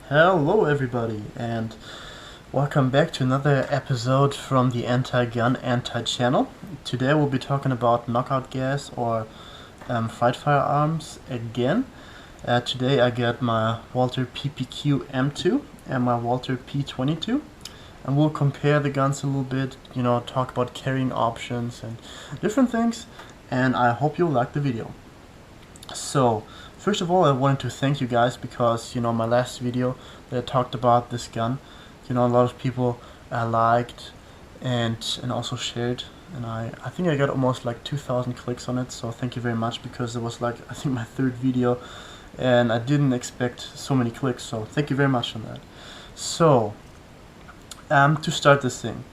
Hello everybody and welcome back to another episode from the Anti-Gun Anti-Channel. Today we'll be talking about knockout gas or fried firearms again. Today I got my Walther PPQ M2 and my Walther P22 and we'll compare the guns a little bit, talk about carrying options and different things, and I hope you'll like the video. So, first of all, I wanted to thank you guys because, my last video that I talked about this gun, a lot of people liked and also shared, and I think I got almost like 2,000 clicks on it, so thank you very much, because it was like, I think, my third video, and I didn't expect so many clicks, so thank you very much on that. So, to start this thing,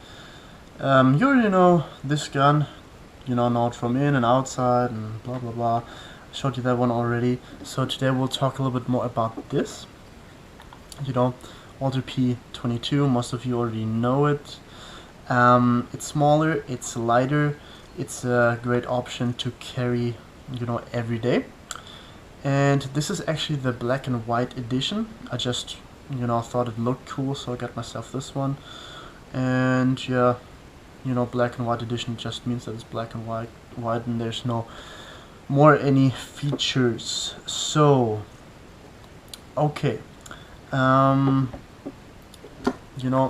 you already know this gun, know it from in and outside and blah blah blah. Showed you that one already. So today we'll talk a little bit more about this. Walther P22, most of you already know it. It's smaller, it's lighter, it's a great option to carry, every day. And this is actually the black and white edition. I just, thought it looked cool, so I got myself this one. And yeah, black and white edition just means that it's black and white, and there's no any features. So okay,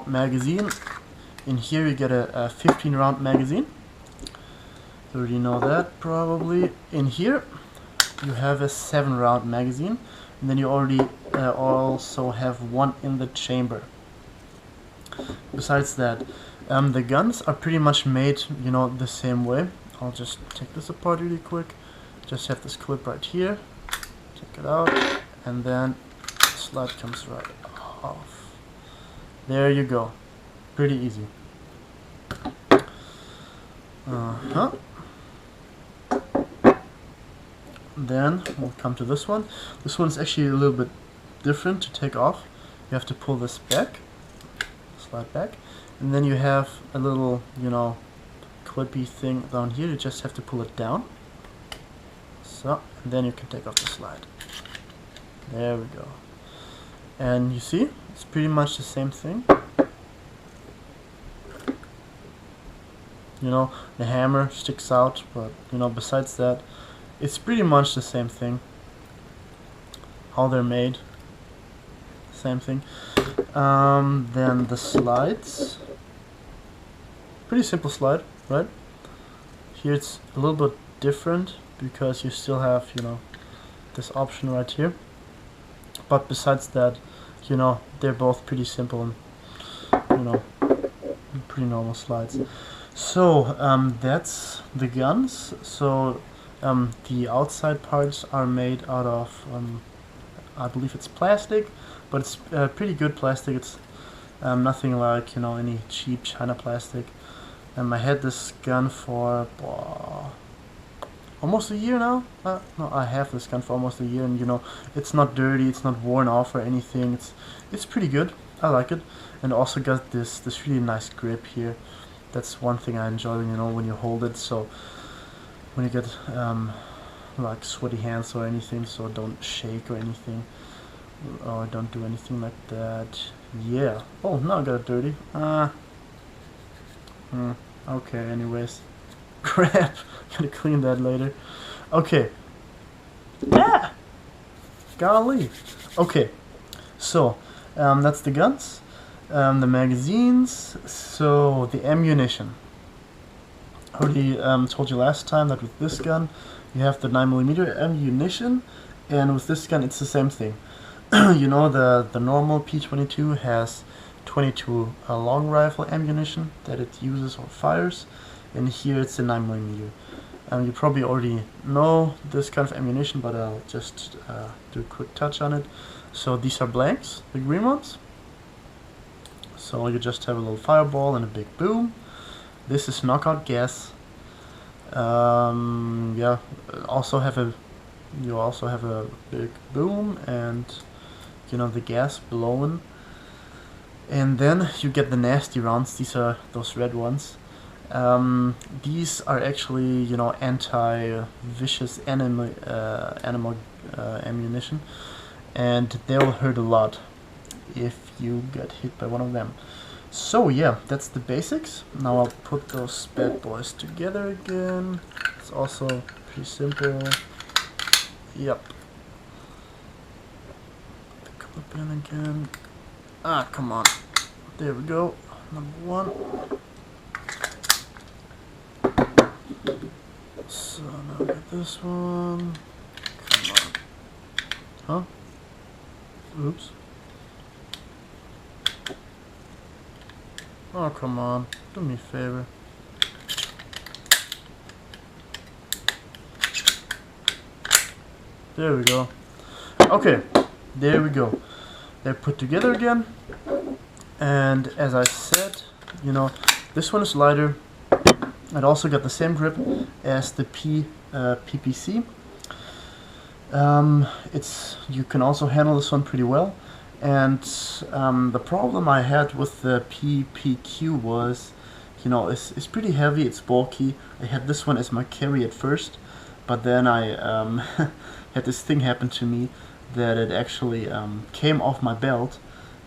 magazine. In here you get a 15 round magazine. You already know that probably. In here you have a 7 round magazine, and then you already also have one in the chamber. Besides that, the guns are pretty much made the same way. I'll just take this apart really quick. Just have this clip right here, take it out, and then the slide comes right off. There you go. Pretty easy. Then we'll come to this one. This one's actually a little bit different to take off. You have to pull this back, slide back, and then you have a little, clippy thing down here. You just have to pull it down. So, and then you can take off the slide. There we go. And you see, it's pretty much the same thing. The hammer sticks out, but besides that, it's pretty much the same thing. How they're made, same thing. Then the slides, pretty simple slide, right? Here it's a little bit different, because you still have, this option right here. But besides that, they're both pretty simple and, pretty normal slides. So, that's the guns. So, the outside parts are made out of, I believe it's plastic, but it's pretty good plastic. It's nothing like, any cheap China plastic. I had this gun for almost a year now. No, I have this gun for almost a year, and it's not dirty, it's not worn off or anything. It's pretty good. I like it, and also got this really nice grip here. That's one thing I enjoy, when you hold it. So when you get like sweaty hands or anything, so don't shake or anything, or don't do anything like that. Yeah. Oh, now I got it dirty. Okay. Anyways. Crap, gotta clean that later. Okay. Yeah! Golly. Okay, so that's the guns, the magazines. So the ammunition. I already told you last time that with this gun you have the 9mm ammunition, and with this gun it's the same thing. The normal P22 has 22 long rifle ammunition that it uses or fires, and here it's a 9mm. You probably already know this kind of ammunition, but I'll just do a quick touch on it. So these are blanks, the green ones. So you just have a little fireball and a big boom. This is knockout gas. Yeah, you also have a big boom and the gas blowing. And then you get the nasty rounds. These are those red ones. These are actually, anti-vicious animal ammunition, and they'll hurt a lot. if you get hit by one of them. So yeah, that's the basics. Now I'll put those bad boys together again. It's also pretty simple. Yep. The clip in again. Ah, come on. There we go. Number one. So now we get this one. Come on. Huh? Oops. Oh, come on. Do me a favor. There we go. Okay. There we go. They're put together again. And as I said, you know, this one is lighter. It also got the same grip as the PPC. You can also handle this one pretty well. And the problem I had with the PPQ was, you know, it's pretty heavy, it's bulky. I had this one as my carry at first, but then I had this thing happen to me that it actually came off my belt.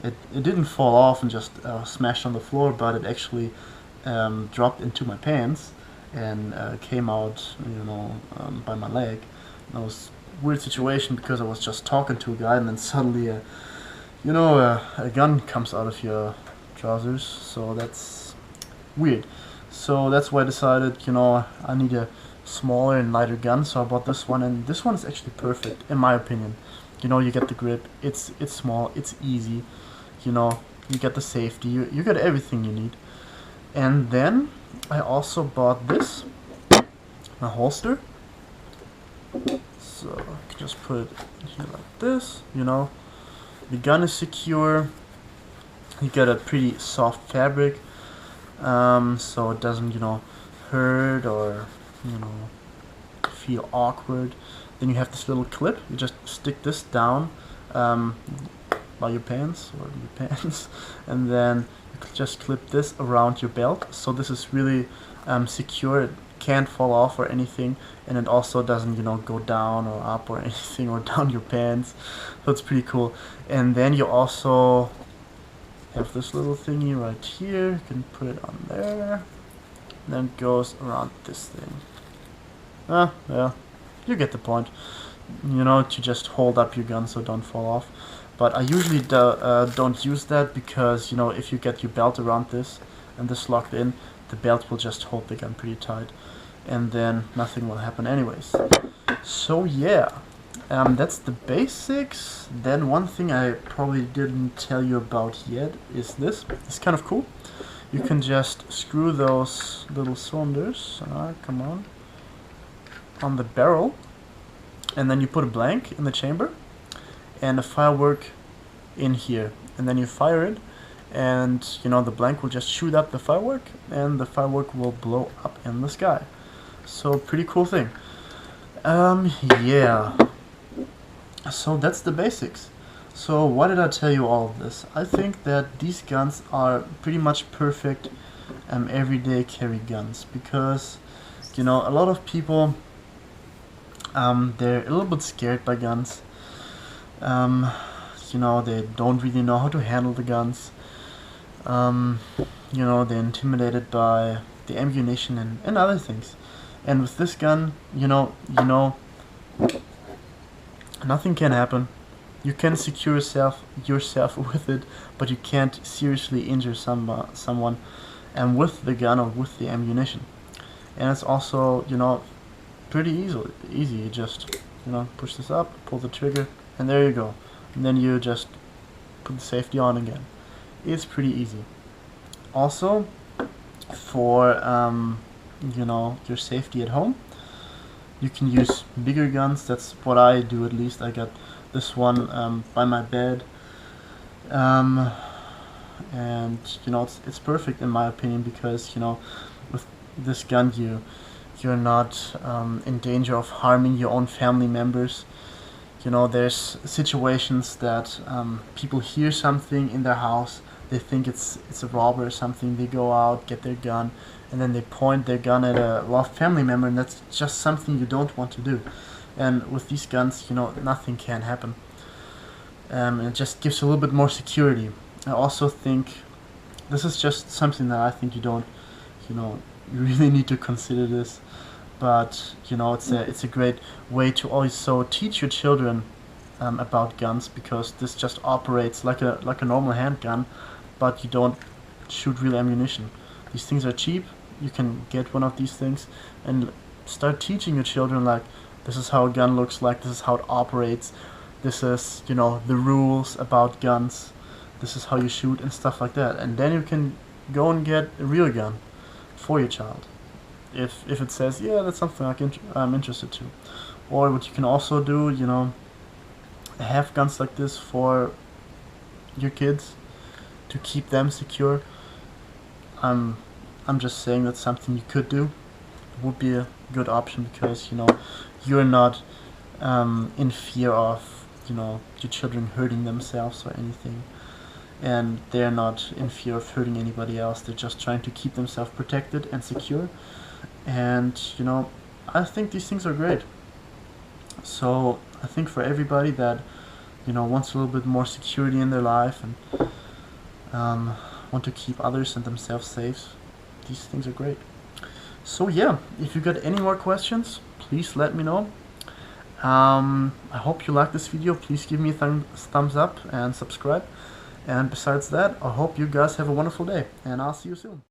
It didn't fall off and just smashed on the floor, but it actually dropped into my pants and came out, you know, by my leg. And it was a weird situation because I was just talking to a guy and then suddenly a gun comes out of your trousers, so that's weird. So that's why I decided, you know, I need a smaller and lighter gun, so I bought this one, and this one is actually perfect, in my opinion. You know, you get the grip, it's small, it's easy, you know, you get the safety, you get everything you need. And then I also bought this, a holster. So I can just put it here like this, you know. The gun is secure. You get a pretty soft fabric, so it doesn't, you know, hurt or, you know, feel awkward. Then you have this little clip. You just stick this down by your pants or your pants, and then you just clip this around your belt. So this is really secure. It can't fall off or anything, and it also doesn't, you know, go down or up or anything or down your pants. So it's pretty cool. And then you also have this little thingy right here. You can put it on there. And then it goes around this thing. Yeah, you get the point. You know, to just hold up your gun so it don't fall off. But I usually don't use that because, you know, if you get your belt around this and this locked in, the belt will just hold the gun pretty tight, and then nothing will happen anyways. So yeah, that's the basics. Then one thing I probably didn't tell you about yet is this. It's kind of cool. You can just screw those little cylinders, come on the barrel, and then you put a blank in the chamber and a firework in here, and then you fire it, and you know, the blank will just shoot up the firework, and the firework will blow up in the sky. So pretty cool thing. Yeah. So that's the basics. So why did I tell you all of this? I think that these guns are pretty much perfect everyday carry guns, because, you know, a lot of people they're a little bit scared by guns. You know, they don't really know how to handle the guns. You know, they're intimidated by the ammunition and other things. And with this gun, you know, nothing can happen. You can secure yourself with it, but you can't seriously injure someone with the gun or with the ammunition. And it's also, you know, pretty easy. You just, you know, push this up, pull the trigger, and there you go. And then you just put the safety on again. It's pretty easy. Also, for you know, your safety at home, you can use bigger guns. That's what I do, at least. I got this one by my bed, and you know, it's perfect in my opinion, because, you know, with this gun you're not in danger of harming your own family members. You know, there's situations that people hear something in their house, they think it's a robber or something, they go out, get their gun, and then they point their gun at a family member, and that's just something you don't want to do. And with these guns, you know, nothing can happen. and it just gives you a little bit more security. I also think this is just something that I think you don't, you really need to consider this, but it's a great way to also teach your children about guns, because this just operates like a normal handgun, but you don't shoot real ammunition. These things are cheap. You can get one of these things and start teaching your children, like, this is how a gun looks like, this is how it operates, this is the rules about guns, this is how you shoot and stuff like that. And then you can go and get a real gun for your child if it says, yeah, that's something I'm interested to. Or what you can also do, have guns like this for your kids to keep them secure. I'm just saying that's something you could do. It would be a good option, because you're not in fear of your children hurting themselves or anything, and they're not in fear of hurting anybody else. They're just trying to keep themselves protected and secure. And I think these things are great. So I think for everybody that wants a little bit more security in their life and want to keep others and themselves safe, these things are great. So yeah, if you got any more questions, please let me know. I hope you liked this video. Please give me a thumbs up and subscribe. And besides that, I hope you guys have a wonderful day, and I'll see you soon.